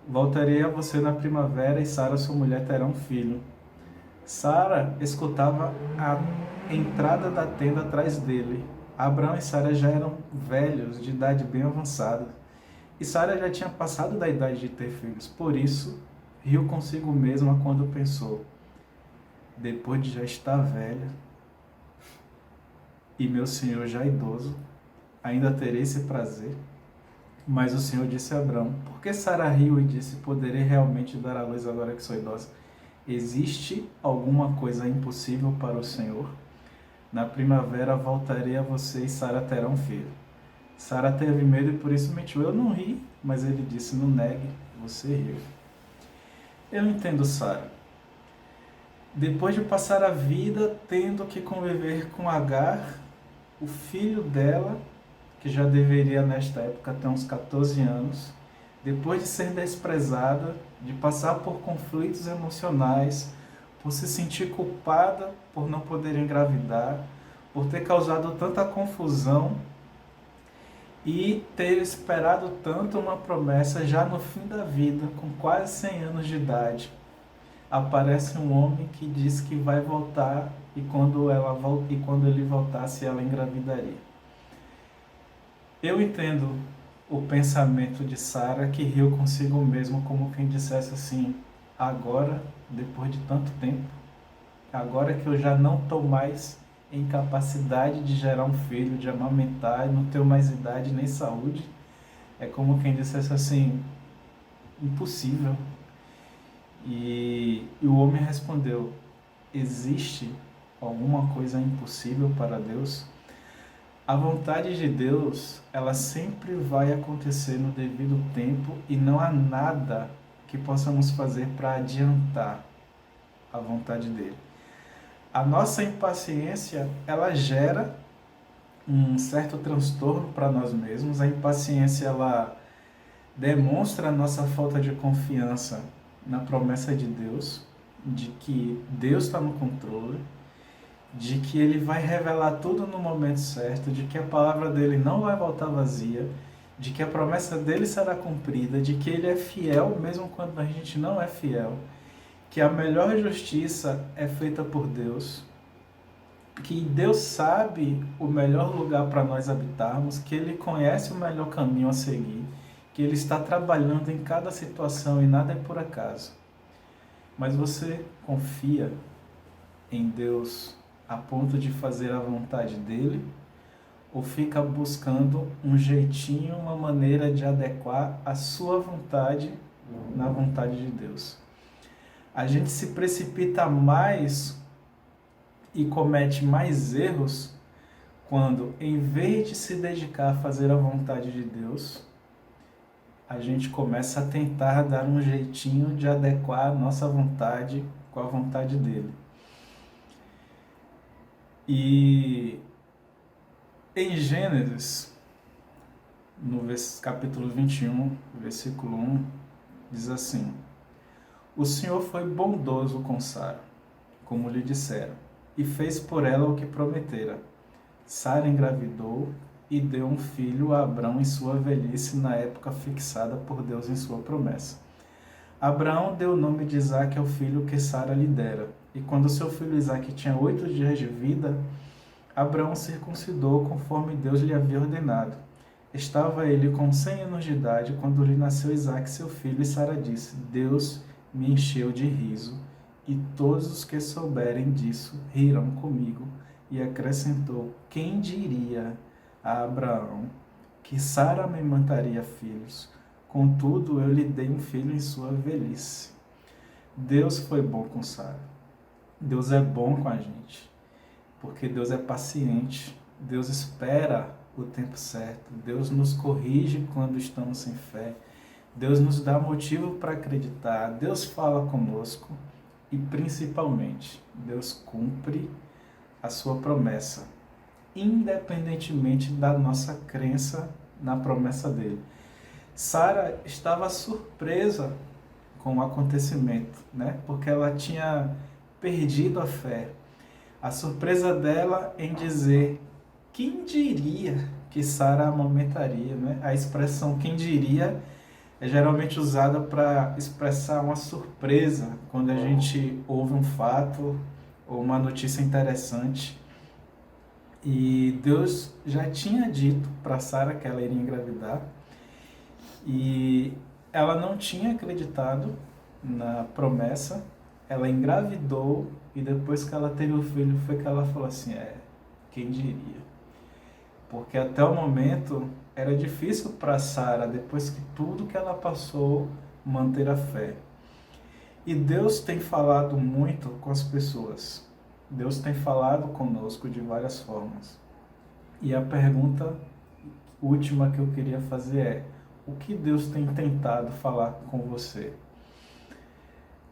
Voltarei a você na primavera e Sara, sua mulher, terá um filho. Sara escutava a entrada da tenda atrás dele. Abraão e Sara já eram velhos, de idade bem avançada, e Sara já tinha passado da idade de ter filhos. Por isso, riu consigo mesma quando pensou: depois de já estar velha, e meu senhor já idoso, ainda terei esse prazer? Mas o Senhor disse a Abraão: por que Sara riu e disse: poderei realmente dar à luz agora que sou idosa? Existe alguma coisa impossível para o Senhor? Na primavera voltarei a você e Sara terá um filho. Sara teve medo e por isso mentiu. Eu não ri, mas ele disse: não negue, você riu. Eu entendo Sara. Depois de passar a vida tendo que conviver com Agar, o filho dela, que já deveria nesta época ter uns 14 anos, depois de ser desprezada, de passar por conflitos emocionais, por se sentir culpada por não poder engravidar, por ter causado tanta confusão e ter esperado tanto uma promessa já no fim da vida, com quase 100 anos de idade. Aparece um homem que diz que vai voltar e quando ele voltasse ela engravidaria. Eu entendo o pensamento de Sara, que riu consigo mesmo, como quem dissesse assim: agora, depois de tanto tempo, agora que eu já não estou mais em capacidade de gerar um filho, de amamentar, não tenho mais idade nem saúde, é como quem dissesse assim: impossível. E o homem respondeu: existe alguma coisa impossível para Deus? A vontade de Deus, ela sempre vai acontecer no devido tempo e não há nada que possamos fazer para adiantar a vontade dele. A nossa impaciência, ela gera um certo transtorno para nós mesmos. A impaciência, ela demonstra a nossa falta de confiança na promessa de Deus, de que Deus está no controle, de que Ele vai revelar tudo no momento certo, de que a palavra dele não vai voltar vazia, de que a promessa dele será cumprida, de que Ele é fiel mesmo quando a gente não é fiel, que a melhor justiça é feita por Deus, que Deus sabe o melhor lugar para nós habitarmos, que Ele conhece o melhor caminho a seguir, que Ele está trabalhando em cada situação e nada é por acaso. Mas você confia em Deus a ponto de fazer a vontade dele, ou fica buscando um jeitinho, uma maneira de adequar a sua vontade na vontade de Deus? A gente se precipita mais e comete mais erros quando, em vez de se dedicar a fazer a vontade de Deus, a gente começa a tentar dar um jeitinho de adequar a nossa vontade com a vontade dele. E em Gênesis, no capítulo 21, versículo 1, diz assim: o Senhor foi bondoso com Sara, como lhe disseram, e fez por ela o que prometera. Sara engravidou e deu um filho a Abrão em sua velhice, na época fixada por Deus em sua promessa. Abraão deu o nome de Isaque ao filho que Sara lhe dera. E quando seu filho Isaque tinha 8 dias de vida, Abraão circuncidou conforme Deus lhe havia ordenado. Estava ele com 100 anos de idade quando lhe nasceu Isaque, seu filho, e Sara disse: Deus me encheu de riso, e todos os que souberem disso rirão comigo. E acrescentou: quem diria a Abraão que Sara amamentaria filhos? Contudo, eu lhe dei um filho em sua velhice. Deus foi bom com Sara. Deus é bom com a gente, porque Deus é paciente. Deus espera o tempo certo. Deus nos corrige quando estamos sem fé. Deus nos dá motivo para acreditar. Deus fala conosco e, principalmente, Deus cumpre a sua promessa, independentemente da nossa crença na promessa dele. Sara estava surpresa com o acontecimento, né? Porque ela tinha perdido a fé. A surpresa dela em dizer: quem diria que Sara amamentaria, né? A expressão quem diria é geralmente usada para expressar uma surpresa quando a gente ouve um fato ou uma notícia interessante. E Deus já tinha dito para Sara que ela iria engravidar, e ela não tinha acreditado na promessa. Ela engravidou, e depois que ela teve o filho foi que ela falou assim: quem diria? Porque até o momento era difícil para Sara, depois que tudo que ela passou, manter a fé. E Deus tem falado muito com as pessoas. Deus tem falado conosco de várias formas. E a pergunta última que eu queria fazer é: o que Deus tem tentado falar com você?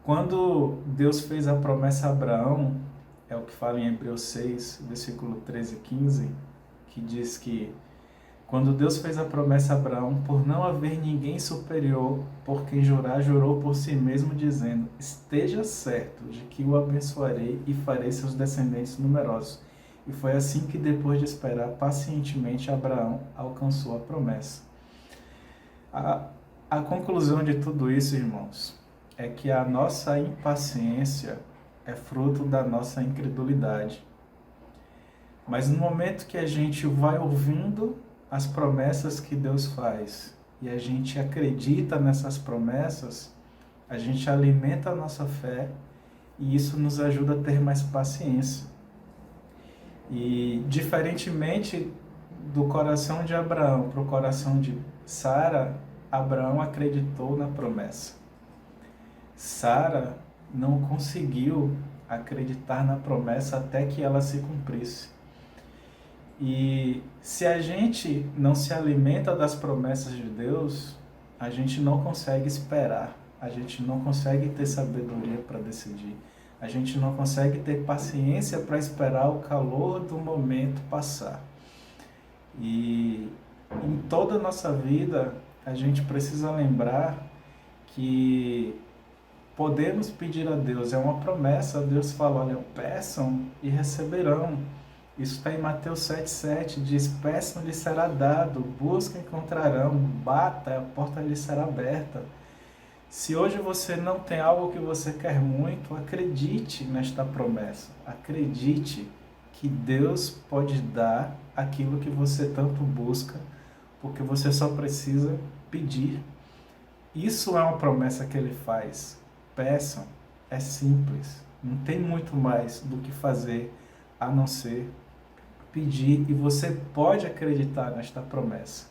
Quando Deus fez a promessa a Abraão, é o que fala em Hebreus 6, versículo 13 e 15, que diz que quando Deus fez a promessa a Abraão, por não haver ninguém superior por quem jurar, jurou por si mesmo, dizendo: esteja certo de que o abençoarei e farei seus descendentes numerosos. E foi assim que, depois de esperar pacientemente, Abraão alcançou a promessa. A conclusão de tudo isso, irmãos, é que a nossa impaciência é fruto da nossa incredulidade. Mas no momento que a gente vai ouvindo as promessas que Deus faz e a gente acredita nessas promessas, a gente alimenta a nossa fé e isso nos ajuda a ter mais paciência. E diferentemente do coração de Abraão para o coração de Sara, Abraão acreditou na promessa. Sara não conseguiu acreditar na promessa até que ela se cumprisse. E se a gente não se alimenta das promessas de Deus, a gente não consegue esperar, a gente não consegue ter sabedoria para decidir, a gente não consegue ter paciência para esperar o calor do momento passar. E em toda a nossa vida, a gente precisa lembrar que podemos pedir a Deus, é uma promessa. Deus fala: olha, peçam e receberão. Isso está em Mateus 7,7, diz: peçam, lhes será dado, busquem, encontrarão, bata, a porta lhes será aberta. Se hoje você não tem algo que você quer muito, acredite nesta promessa, acredite que Deus pode dar aquilo que você tanto busca, porque você só precisa pedir. Isso é uma promessa que Ele faz. Peçam, é simples, não tem muito mais do que fazer a não ser pedir, e você pode acreditar nesta promessa.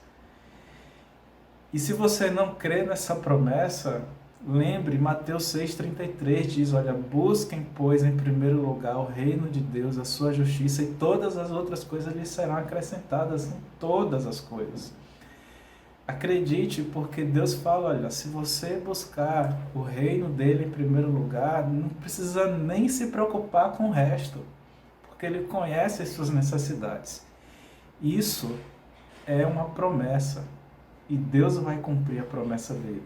E se você não crê nessa promessa, lembre, Mateus 6,33 diz: olha, busquem, pois, em primeiro lugar o reino de Deus, a sua justiça, e todas as outras coisas lhes serão acrescentadas, em todas as coisas. Acredite, porque Deus fala: olha, se você buscar o reino dele em primeiro lugar, não precisa nem se preocupar com o resto, porque ele conhece as suas necessidades. Isso é uma promessa, e Deus vai cumprir a promessa dele.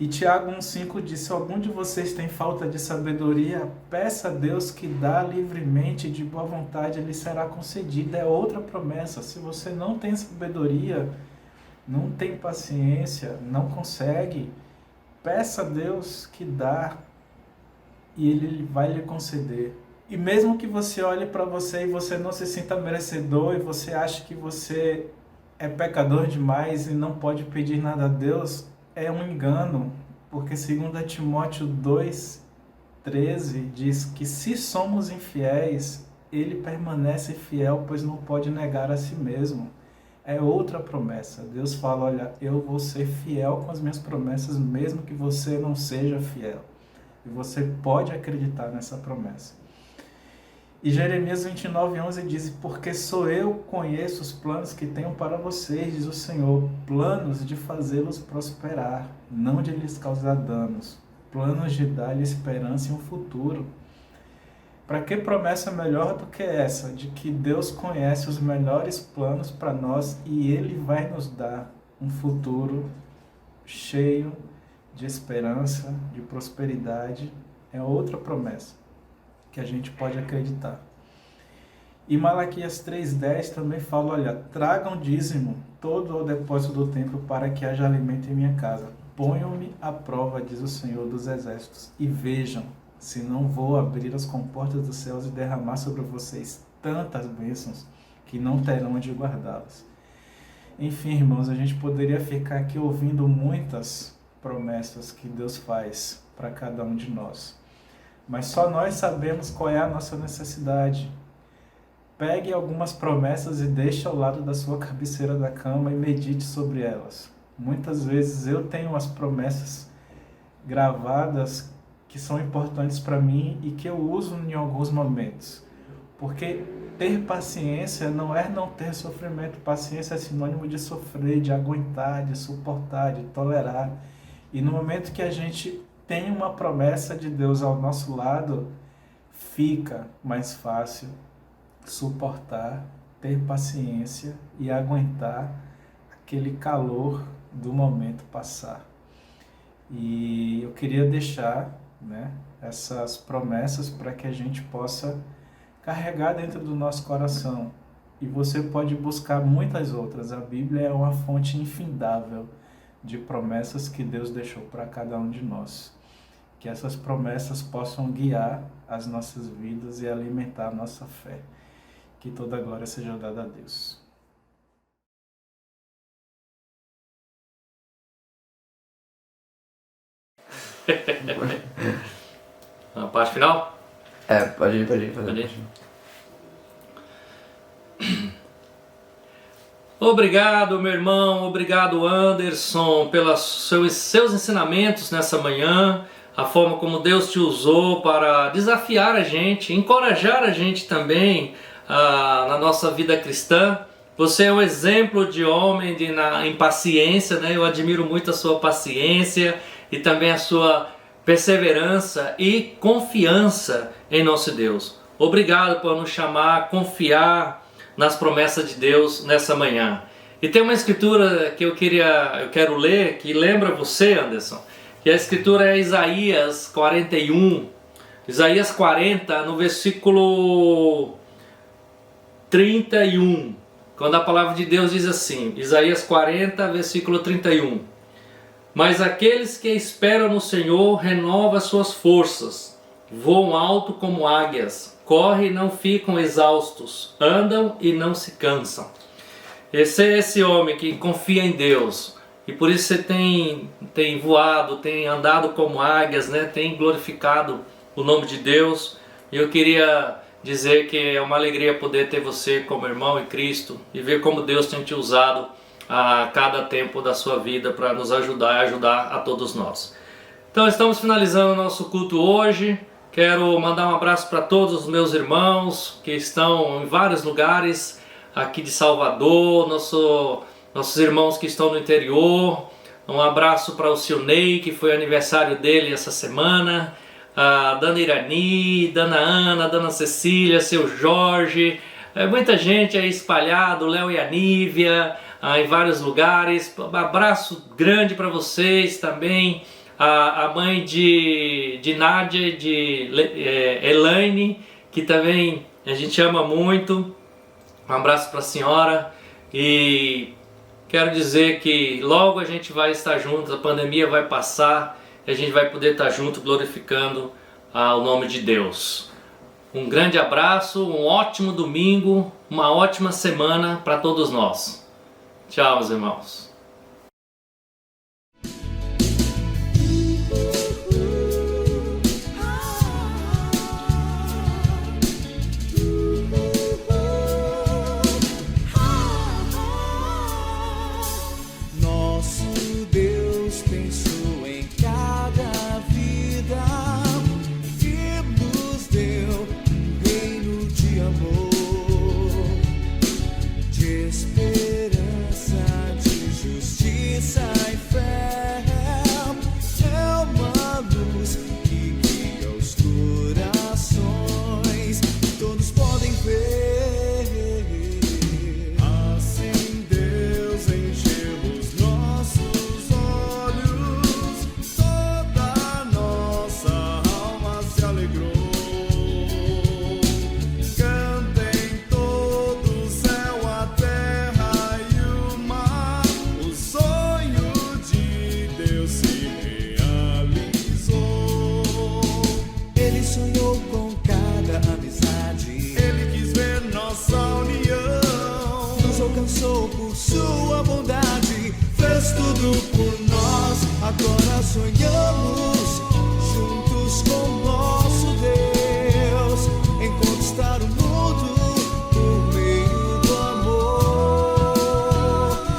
E Tiago 1,5 diz: se algum de vocês tem falta de sabedoria, peça a Deus, que dá livremente, de boa vontade, lhe será concedida. É outra promessa. Se você não tem sabedoria, não tem paciência, não consegue peça a Deus que dá e Ele vai lhe conceder. E mesmo que você olhe para você e você não se sinta merecedor e você ache que você é pecador demais e não pode pedir nada a Deus, é um engano, porque 2 Timóteo 2,13 diz que se somos infiéis, Ele permanece fiel, pois não pode negar a si mesmo. É outra promessa. Deus fala, olha, eu vou ser fiel com as minhas promessas, mesmo que você não seja fiel. E você pode acreditar nessa promessa. E Jeremias 29,11 diz, porque sou eu que conheço os planos que tenho para vocês, diz o Senhor, planos de fazê-los prosperar, não de lhes causar danos, planos de dar-lhe esperança e um futuro. Para que promessa melhor do que essa, de que Deus conhece os melhores planos para nós e Ele vai nos dar um futuro cheio de esperança, de prosperidade? É outra promessa que a gente pode acreditar. E Malaquias 3,10 também fala, olha, tragam dízimo todo ao depósito do templo para que haja alimento em minha casa. Ponham-me à prova, diz o Senhor dos Exércitos, e vejam se não vou abrir as comportas dos céus e derramar sobre vocês tantas bênçãos que não terão onde guardá-las. Enfim, irmãos, a gente poderia ficar aqui ouvindo muitas promessas que Deus faz para cada um de nós. Mas só nós sabemos qual é a nossa necessidade. Pegue algumas promessas e deixe ao lado da sua cabeceira da cama e medite sobre elas. Muitas vezes eu tenho as promessas gravadas que são importantes para mim e que eu uso em alguns momentos. Porque ter paciência não é não ter sofrimento. Paciência é sinônimo de sofrer, de aguentar, de suportar, de tolerar. E no momento que a gente tem uma promessa de Deus ao nosso lado, fica mais fácil suportar, ter paciência e aguentar aquele calor do momento passar. E eu queria deixar, essas promessas para que a gente possa carregar dentro do nosso coração. E você pode buscar muitas outras. A Bíblia é uma fonte infindável de promessas que Deus deixou para cada um de nós. Que essas promessas possam guiar as nossas vidas e alimentar a nossa fé. Que toda a glória seja dada a Deus. A parte final? Pode ir. Obrigado, meu irmão, obrigado, Anderson, pelos seus ensinamentos nessa manhã, a forma como Deus te usou para desafiar a gente, encorajar a gente também na nossa vida cristã. Você é um exemplo de homem em paciência, Eu admiro muito a sua paciência e também a sua perseverança e confiança em nosso Deus. Obrigado por nos chamar a confiar nas promessas de Deus nessa manhã. E tem uma escritura que eu quero ler, que lembra você, Anderson, que a escritura é Isaías 41. Isaías 40, no versículo 31. Quando a palavra de Deus diz assim, Isaías 40, versículo 31. Mas aqueles que esperam no Senhor renovam suas forças, voam alto como águias, correm e não ficam exaustos, andam e não se cansam. Esse é esse homem que confia em Deus, e por isso você tem voado, tem andado como águias, tem glorificado o nome de Deus. E eu queria dizer que é uma alegria poder ter você como irmão em Cristo e ver como Deus tem te usado a cada tempo da sua vida para nos ajudar e ajudar a todos nós. Então estamos finalizando o nosso culto hoje. Quero mandar um abraço para todos os meus irmãos que estão em vários lugares aqui de Salvador, nossos irmãos que estão no interior. Um abraço para o Silnei, que foi aniversário dele essa semana, a Dana Irani, Dana Ana, Dana Cecília, seu Jorge, muita gente aí espalhado, Léo e a Nívia, em vários lugares. Um abraço grande para vocês também, a mãe de Nádia e de Elaine, que também a gente ama muito. Um abraço para a senhora e quero dizer que logo a gente vai estar juntos, a pandemia vai passar e a gente vai poder estar junto glorificando o nome de Deus. Um grande abraço, um ótimo domingo, uma ótima semana para todos nós. Tchau, meus irmãos. Nosso Deus pensou em cada vida e nos deu um reino de amor, de esperança, de justiça e fé. É uma luz que guia os corações, todos podem ver. Assim Deus encheu os nossos olhos, toda nossa alma se alegrou. Cantem todo o céu, a terra e o mar, o sonho de Deus se realizou. Ele sonhou com cada amizade, ele quis ver nossa união, nos alcançou por sua bondade, fez tudo por nós. Agora sonhamos juntos com nosso Deus em conquistar o mundo por meio do amor.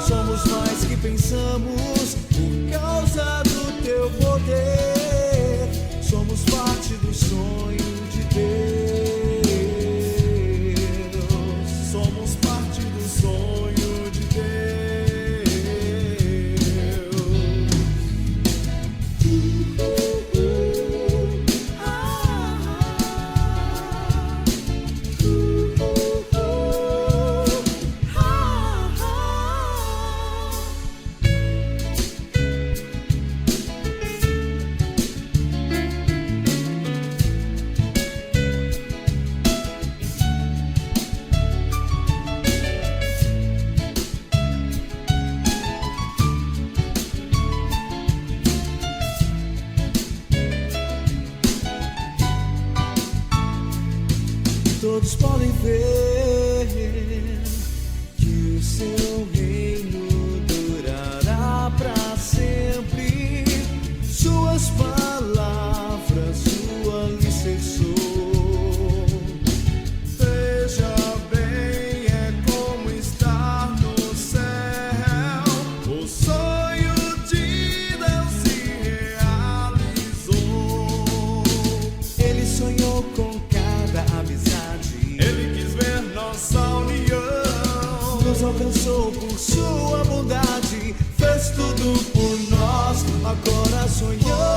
Somos mais que pensamos por causa do teu poder. Somos parte do sonho de Deus. Somos parte do sonho de Deus. Todos podem ver que o seu reino durará para sempre. Suas palavras, sua alicerçou. Veja bem, é como estar no céu. O sonho de Deus se realizou. Ele sonhou com cada amizade, ele quis ver nossa união, nos alcançou por sua bondade, fez tudo por nós. Agora sonhamos